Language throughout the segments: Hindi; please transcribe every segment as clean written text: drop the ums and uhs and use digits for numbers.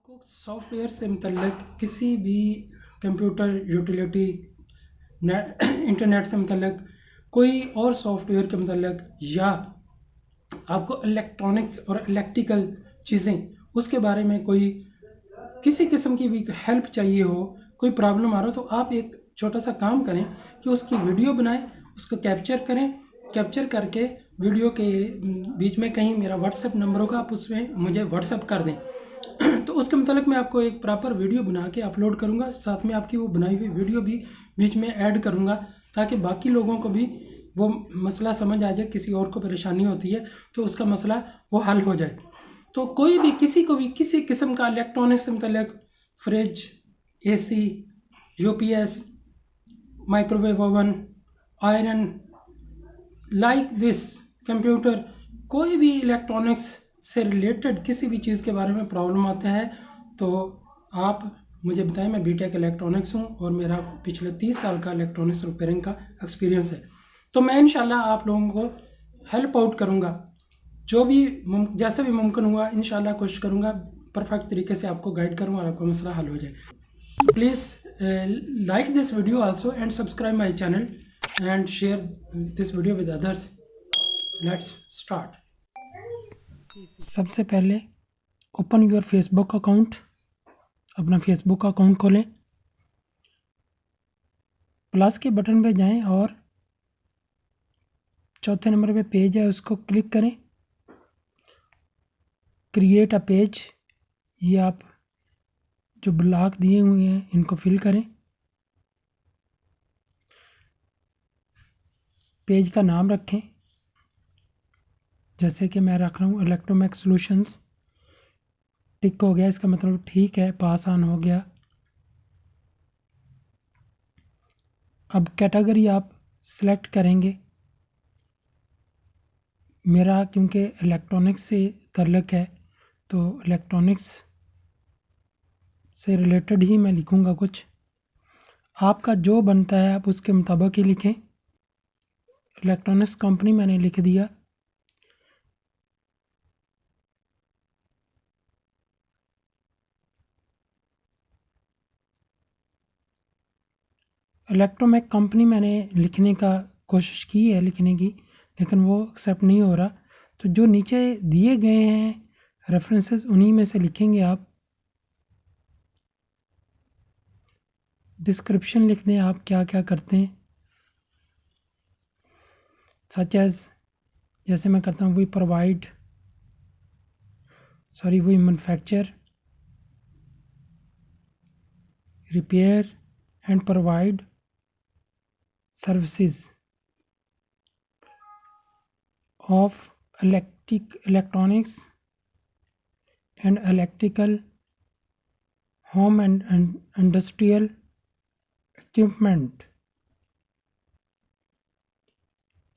आपको सॉफ्टवेयर से मुतल्लिक किसी भी कंप्यूटर यूटिलिटी नेट इंटरनेट से मुतल्लिक कोई और सॉफ्टवेयर के मुतल्लिक या आपको इलेक्ट्रॉनिक्स और इलेक्ट्रिकल चीज़ें उसके बारे में कोई किसी किस्म की भी हेल्प चाहिए हो, कोई प्रॉब्लम आ रहा हो, तो आप एक छोटा सा काम करें कि उसकी वीडियो बनाएं, उसको कैप्चर करें। कैप्चर करके वीडियो के बीच में कहीं मेरा व्हाट्सएप नंबर होगा, आप उसमें मुझे व्हाट्सएप कर दें। तो उसके मतलब मैं आपको एक प्रॉपर वीडियो बना के अपलोड करूँगा, साथ में आपकी वो बनाई हुई वीडियो भी बीच में ऐड करूँगा, ताकि बाकी लोगों को भी वो मसला समझ आ जाए। किसी और को परेशानी होती है तो उसका मसला वो हल हो जाए। तो कोई भी किसी को भी किसी किस्म का इलेक्ट्रॉनिक्स से मतलब fridge, AC, UPS, microwave oven, iron, like this computer, कोई भी इलेक्ट्रॉनिक्स से रिलेटेड किसी भी चीज़ के बारे में प्रॉब्लम आता है तो आप मुझे बताएं। मैं बीटेक इलेक्ट्रॉनिक्स हूँ और मेरा पिछले 30 साल का इलेक्ट्रॉनिक्स रिपेयरिंग का एक्सपीरियंस है। तो मैं इंशाल्लाह आप लोगों को हेल्प आउट करूँगा, जो भी जैसे भी मुमकिन हुआ इंशाल्लाह कोशिश करूँगा परफेक्ट तरीके से आपको गाइड करूँ और आपका मसला हल हो जाए। So please like this video also and subscribe my channel and share this video with others. Let's start. सबसे पहले ओपन योर फेसबुक अकाउंट, अपना फेसबुक अकाउंट खोलें, प्लस के बटन पे जाएं और चौथे नंबर पे पेज है उसको क्लिक करें। क्रिएट अ पेज, ये आप जो ब्लॉक दिए हुए हैं इनको फिल करें। पेज का नाम रखें, जैसे कि मैं रख रहा हूँ इलेक्ट्रोमैक्स सॉल्यूशंस। टिक हो गया, इसका मतलब ठीक है, पास ऑन हो गया। अब कैटेगरी आप सिलेक्ट करेंगे। मेरा क्योंकि इलेक्ट्रॉनिक्स से ताल्लुक़ है तो इलेक्ट्रॉनिक्स से रिलेटेड ही मैं लिखूँगा कुछ। आपका जो बनता है आप उसके मुताबिक ही लिखें। इलेक्ट्रॉनिक्स कंपनी मैंने लिख दिया। इलेक्ट्रोमैक कंपनी मैंने लिखने का कोशिश की है लिखने की, लेकिन वो एक्सेप्ट नहीं हो रहा। तो जो नीचे दिए गए हैं रेफरेंसेस उन्हीं में से लिखेंगे आप। डिस्क्रिप्शन लिख दें आप क्या क्या करते हैं, सच एज जैसे मैं करता हूँ we manufacture, repair and provide services of electronics and electrical home and industrial equipment.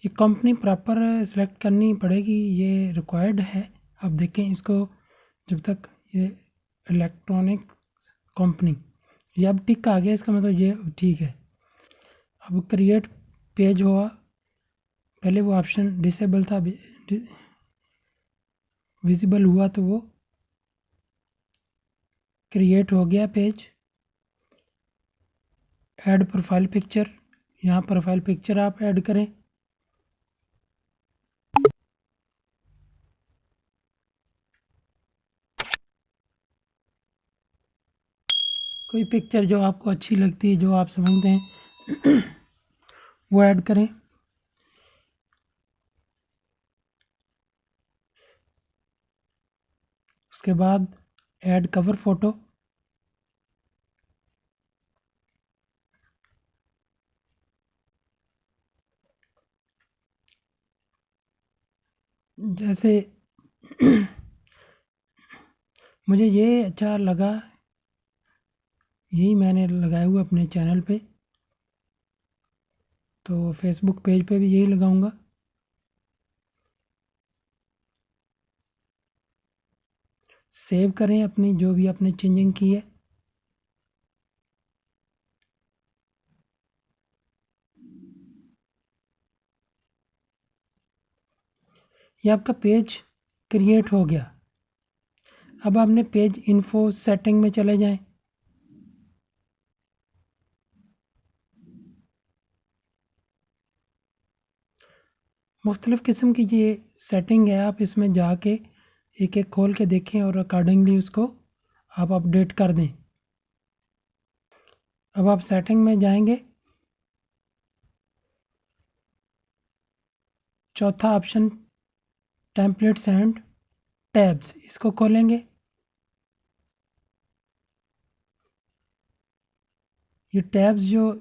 ये कंपनी प्रॉपर सेलेक्ट करनी पड़ेगी, ये रिक्वायर्ड है। अब देखें इसको, जब तक ये इलेक्ट्रॉनिक कंपनी, ये अब टिक आ गया, इसका मतलब ये ठीक है। अब क्रिएट पेज हुआ, पहले वो ऑप्शन डिसेबल था, विजिबल हुआ तो वो क्रिएट हो गया पेज। ऐड प्रोफाइल पिक्चर, यहाँ प्रोफाइल पिक्चर आप ऐड करें। कोई पिक्चर जो आपको अच्छी लगती है, जो आप समझते हैं वो ऐड करें। उसके बाद ऐड कवर फ़ोटो, जैसे मुझे ये अच्छा लगा, यही मैंने लगाया हुआ अपने चैनल पे, तो फेसबुक पेज पे भी यही लगाऊंगा। सेव करें अपनी जो भी आपने चेंजिंग की है। ये आपका पेज क्रिएट हो गया। अब आपने पेज इन्फो सेटिंग में चले जाएं। मुख्तलिफ़ किस्म की ये सेटिंग है, आप इसमें जाके एक एक खोल के देखें और अकॉर्डिंगली उसको आप अपडेट कर दें। अब आप सेटिंग में जाएंगे, चौथा ऑप्शन टेम्पलेट्स एंड टैब्स, इसको खोलेंगे। ये टैब्स जो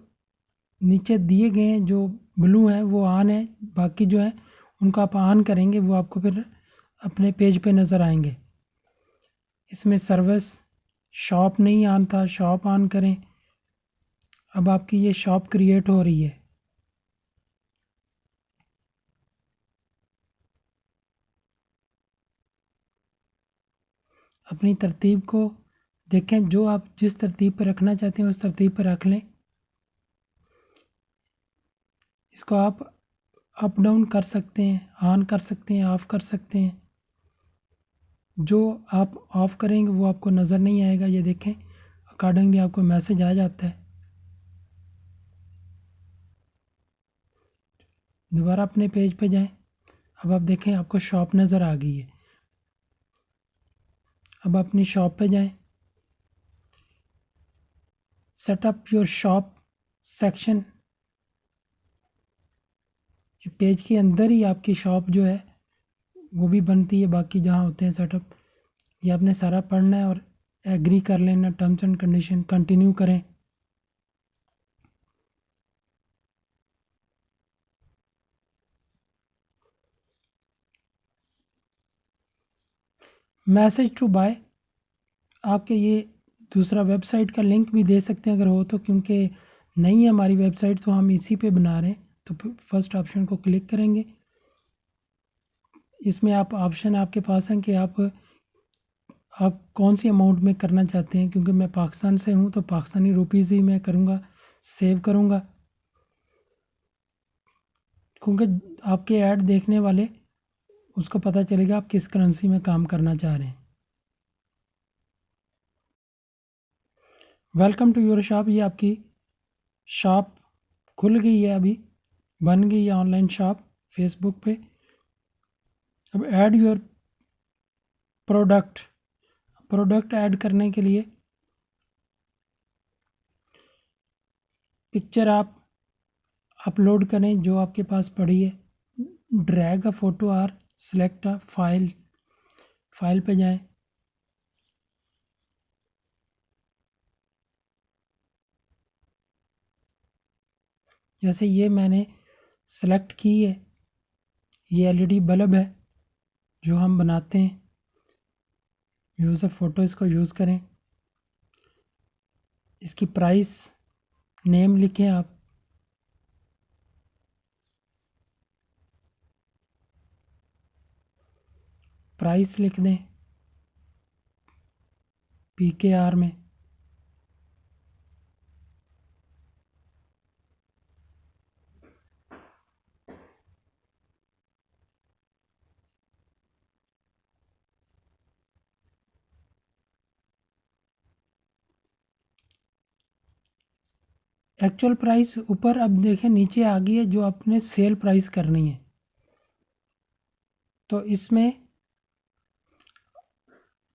नीचे दिए गए हैं जो ब्लू हैं वो ऑन है, बाकी जो है उनको आप ऑन करेंगे वो आपको फिर अपने पेज पे नज़र आएंगे। इसमें सर्विस शॉप नहीं ऑन था, शॉप ऑन करें। अब आपकी ये शॉप क्रिएट हो रही है। अपनी तरतीब को देखें, जो आप जिस तरतीब पर रखना चाहते हैं उस तरतीब पर रख लें। इसको आप अप डाउन कर सकते हैं, ऑन कर सकते हैं, ऑफ़ कर सकते हैं। जो आप ऑफ़ करेंगे वो आपको नज़र नहीं आएगा, ये देखें अकॉर्डिंगली आपको मैसेज आ जाता है। दोबारा अपने पेज पे जाएं। अब आप देखें आपको शॉप नज़र आ गई है। अब अपनी शॉप पे जाएं, setup your shop section, page के अंदर ही आपकी शॉप जो है वो भी बनती है, बाकी जहाँ होते हैं सेटअप। ये आपने सारा पढ़ना है और एग्री कर लेना, टर्म्स एंड कंडीशन कंटिन्यू करें। मैसेज टू बाय, आपके ये दूसरा वेबसाइट का लिंक भी दे सकते हैं अगर हो तो, क्योंकि नहीं है हमारी वेबसाइट तो हम इसी पे बना रहे हैं। तो फर्स्ट ऑप्शन को क्लिक करेंगे। इसमें आप ऑप्शन आपके पास हैं कि आप कौन सी अमाउंट में करना चाहते हैं। क्योंकि मैं पाकिस्तान से हूँ तो पाकिस्तानी रुपीज़ ही मैं करूँगा, सेव करूँगा। क्योंकि आपके ऐड देखने वाले उसको पता चलेगा आप किस करेंसी में काम करना चाह रहे हैं। वेलकम टू योर शॉप, ये आपकी शॉप खुल गई है, अभी बन गई है ऑनलाइन शॉप फेसबुक पे। अब ऐड योर प्रोडक्ट ऐड करने के लिए पिक्चर आप अपलोड करें जो आपके पास पड़ी है। ड्रैग अ फोटो और सिलेक्ट अ फाइल पे जाएं। जैसे ये मैंने सेलेक्ट की है, ये एलईडी बल्ब है जो हम बनाते हैं। यूज़ अ फ़ोटो, इसको यूज़ करें। इसकी प्राइस नेम लिखें आप। प्राइस लिख दें PKR में। एक्चुअल प्राइस ऊपर, अब देखें नीचे आ गई है जो आपने सेल प्राइस करनी है। तो इसमें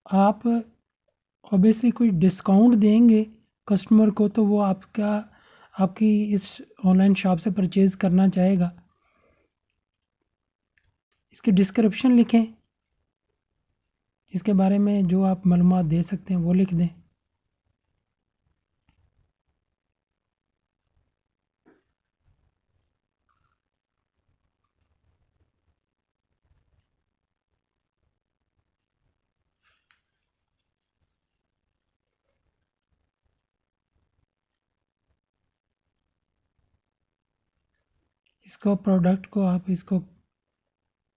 आप ऑब्वियसली कोई डिस्काउंट देंगे कस्टमर को तो वो आपकी इस ऑनलाइन शॉप से परचेज़ करना चाहेगा। इसकी डिस्क्रिप्शन लिखें, इसके बारे में जो आप मालूमात दे सकते हैं वो लिख दें। इसको प्रोडक्ट को आप इसको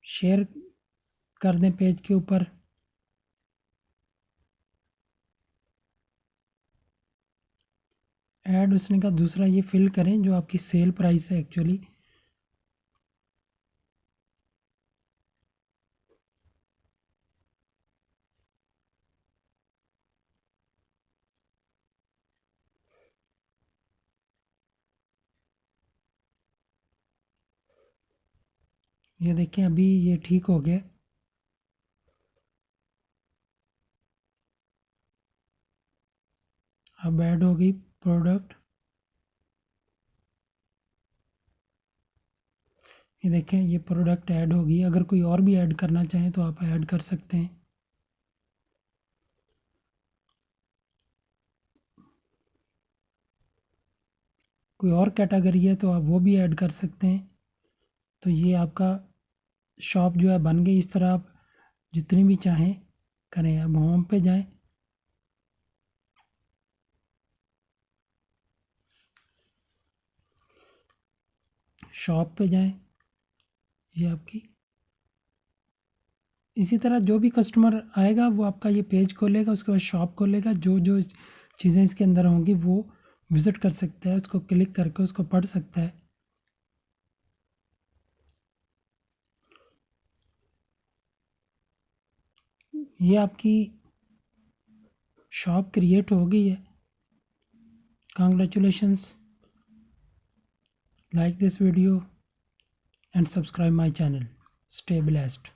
शेयर कर दें पेज के ऊपर। ऐड उसने का दूसरा ये फिल करें जो आपकी सेल प्राइस है एक्चुअली। ये देखें अभी ये ठीक हो गया। अब ऐड हो गई प्रोडक्ट। ये देखें ये प्रोडक्ट ऐड होगी। अगर कोई और भी ऐड करना चाहें तो आप ऐड कर सकते हैं। कोई और कैटेगरी है तो आप वो भी ऐड कर सकते हैं। तो ये आपका शॉप जो है बन गई। इस तरह आप जितनी भी चाहें करें। अब होम पे जाएं, शॉप पे जाएं, ये आपकी इसी तरह जो भी कस्टमर आएगा वो आपका ये पेज खोलेगा, उसके बाद शॉप खोलेगा। जो जो चीज़ें इसके अंदर होंगी वो विज़िट कर सकता है, उसको क्लिक करके उसको पढ़ सकता है। ये आपकी शॉप क्रिएट हो गई है। Congratulations. Like this video and subscribe my channel. Stay blessed.